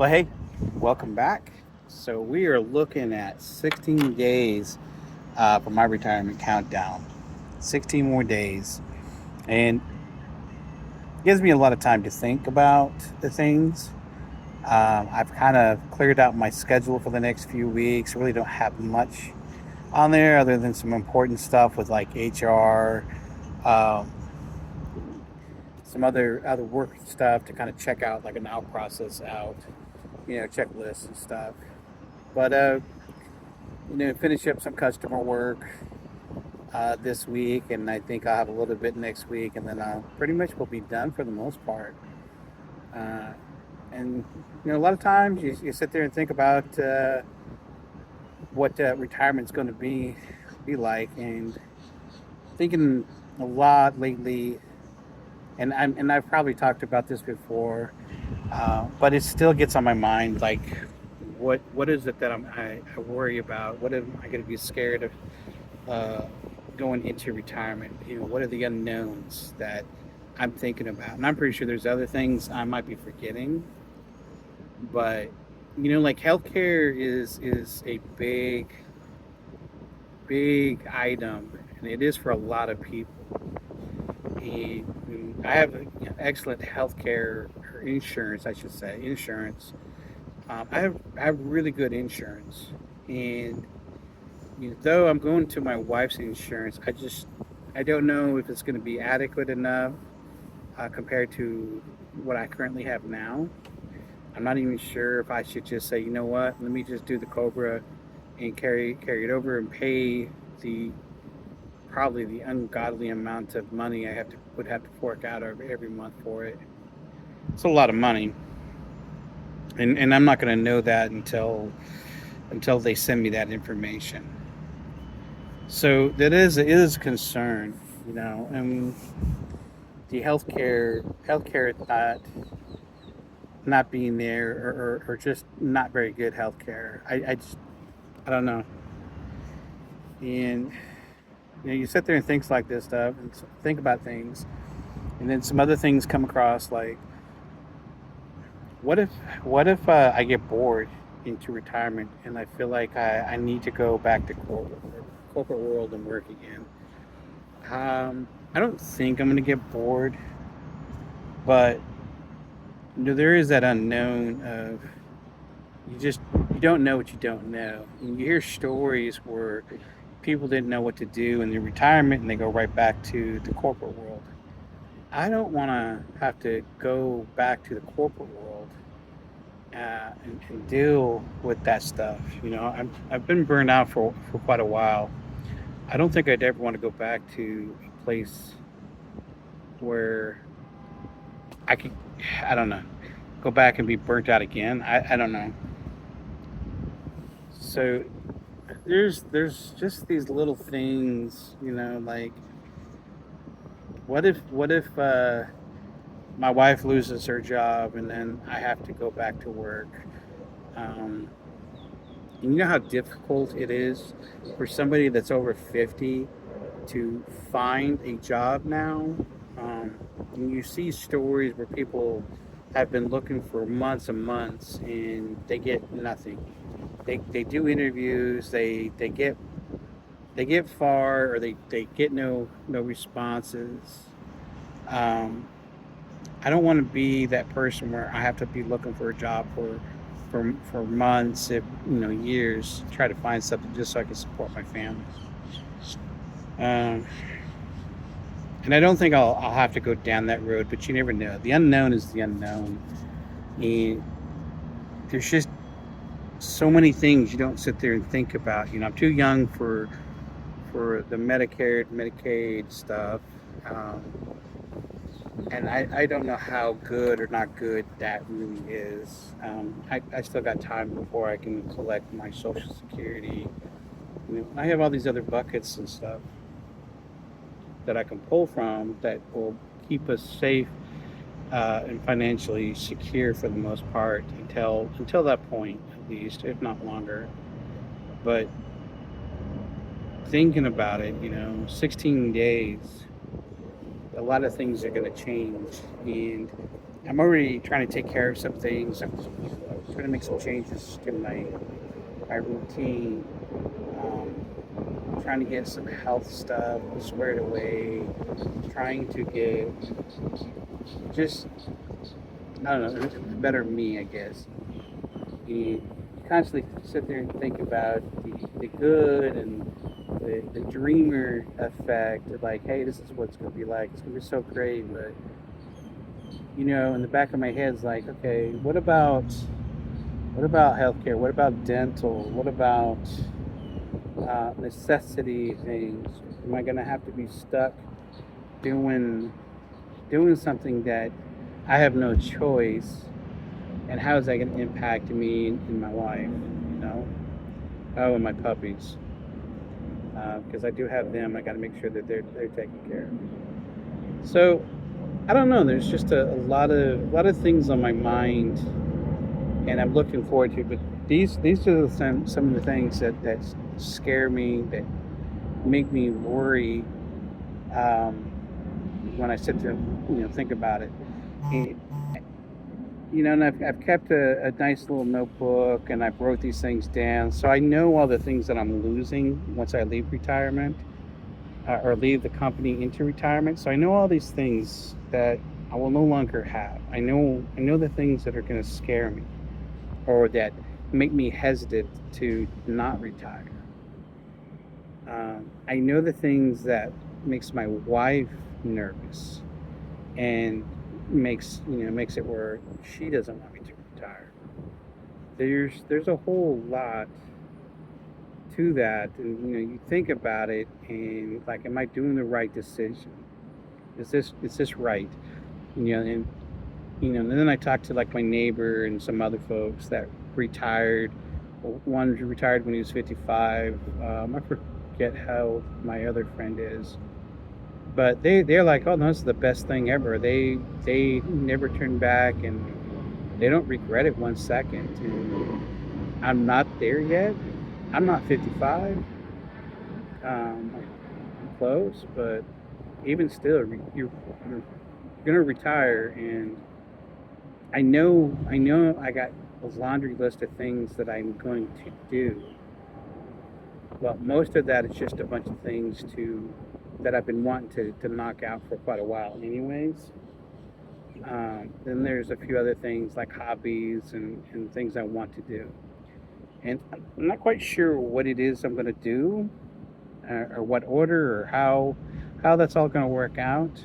Well, hey, welcome back. So we are looking at 16 days for my retirement countdown. 16 more days, and it gives me a lot of time to think about the things. I've kind of cleared out my schedule for the next few weeks. I really don't have much on there other than some important stuff with like HR, um, some other work stuff to kind of check out, like an out process out, checklists and stuff. But finish up some customer work this week, and I think I'll have a little bit next week, and then I'll pretty much will be done for the most part. Uh, and a lot of times you sit there and think about what retirement's going to be like, and thinking a lot lately. And I've probably talked about this before, but it still gets on my mind. Like, what is it that I worry about? What am I going to be scared of uh, going into retirement? What are the unknowns that I'm thinking about? And I'm pretty sure there's other things I might be forgetting, but like healthcare is a big item, and it is for a lot of people. I have excellent healthcare or insurance, I should say, insurance. I have really good insurance, and though I'm going to my wife's insurance, I don't know if it's going to be adequate enough compared to what I currently have now. I'm not even sure if I should just say, you know what, let me just do the Cobra and carry it over and pay the probably the ungodly amount of money I would have to fork out every month for it. It's a lot of money, and I'm not going to know that until they send me that information. So that is a concern, and the healthcare not being there, or just not very good healthcare. I don't know. And you sit there and think this stuff and think about things, and then some other things come across, like what if I get bored into retirement and I feel like I need to go back to corporate world and work again. I don't think I'm gonna get bored, but there is that unknown of you don't know what you don't know. And you hear stories where people didn't know what to do in their retirement and they go right back to the corporate world. I don't want to have to go back to the corporate world and deal with that stuff. I've been burned out for quite a while. I don't think I'd ever want to go back to a place where I could, I don't know, go back and be burnt out again. I don't know. So there's just these little things, like what if my wife loses her job and then I have to go back to work. Um, and you know how difficult it is for somebody that's over 50 to find a job now. Um, and you see stories where people have been looking for months and months and they get nothing. They do interviews, they get far, or they get no responses. Um, I don't want to be that person where I have to be looking for a job for months, if years, to try to find something just so I can support my family. Um, and I don't think I'll have to go down that road, but you never know. The unknown is the unknown, and there's just so many things you don't sit there and think about. I'm too young for the Medicare, Medicaid stuff. Um, and I don't know how good or not good that really is. I still got time before I can collect my Social Security. I have all these other buckets and stuff that I can pull from that will keep us safe and financially secure for the most part until that point, at least, if not longer. But thinking about it, 16 days, a lot of things are going to change, and I'm already trying to take care of some things. I'm trying to make some changes to my routine. Trying to get some health stuff squared away. Trying to get just, I don't know, better me, I guess. You constantly sit there and think about the good and the dreamer effect. Like, hey, this is what it's going to be like. It's going to be so great. But, in the back of my head is like, okay, what about healthcare? What about dental? What about necessity things? Am I going to have to be stuck doing something that I have no choice? And how is that going to impact me and my wife? Oh, and my puppies, because I do have them. I got to make sure that they're taken care of. So I don't know. There's just a lot of things on my mind, and I'm looking forward to. But these are some of the things that scare me, that make me worry, um, when I sit there, think about it. And, and I've kept a nice little notebook, and I've wrote these things down, so I know all the things that I'm losing once I leave retirement, or leave the company into retirement. So I know all these things that I will no longer have. I know the things that are going to scare me, or that make me hesitant to not retire. I know the things that makes my wife nervous, and makes it where she doesn't want me to retire. There's a whole lot to that, and you think about it, and like, am I doing the right decision? Is this right? And then I talked to like my neighbor and some other folks that retired. One retired when he was 55. I forget how my other friend is, but they're like, oh no, this is the best thing ever. They never turn back, and they don't regret it 1 second. And I'm not there yet. I'm not 55. I'm close, but even still, you're gonna retire, and I know I got a laundry list of things that I'm going to do. Well, most of that is just a bunch of things that I've been wanting to knock out for quite a while, anyways. Then there's a few other things like hobbies and things I want to do, and I'm not quite sure what it is I'm going to do, or what order, or how that's all going to work out.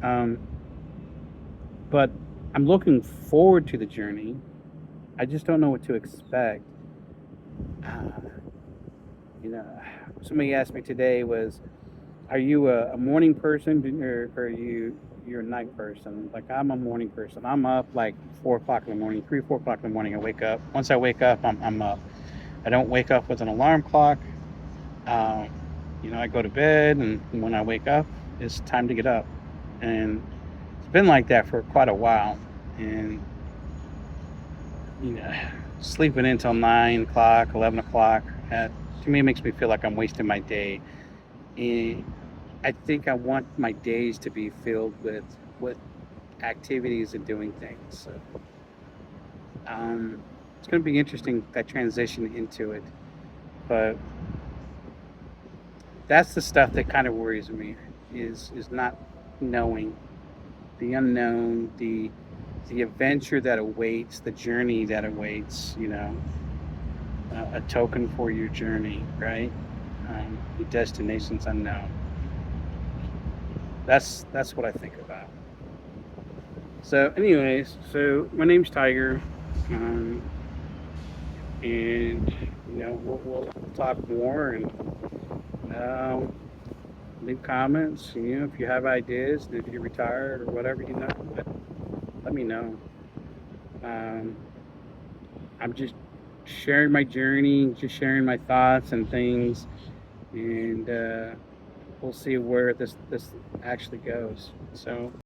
Um, but I'm looking forward to the journey. I just don't know what to expect. Uh, you know, Somebody asked me today, are you a morning person, or are you're a night person? Like, I'm a morning person. I'm up like 4 o'clock in the morning, 3, 4 o'clock in the morning. I wake up. Once I wake up, I'm up. I don't wake up with an alarm clock. Um, I go to bed, and when I wake up, it's time to get up. And it's been like that for quite a while. And you know, sleeping until 9 o'clock, 11 o'clock, to me, it makes me feel like I'm wasting my day. And I think I want my days to be filled with activities and doing things. So, it's going to be interesting, that transition into it. But that's the stuff that kind of worries me, is not knowing, the unknown, the adventure that awaits, the journey that awaits. A token for your journey, right? Your destination's unknown. That's what I think about. So, anyways, my name's Tiger, um, and we'll talk more, and um, leave comments. If you have ideas, if you're retired or whatever, let me know. Um, I'm just sharing my journey, just sharing my thoughts and things, and we'll see where this actually goes. So.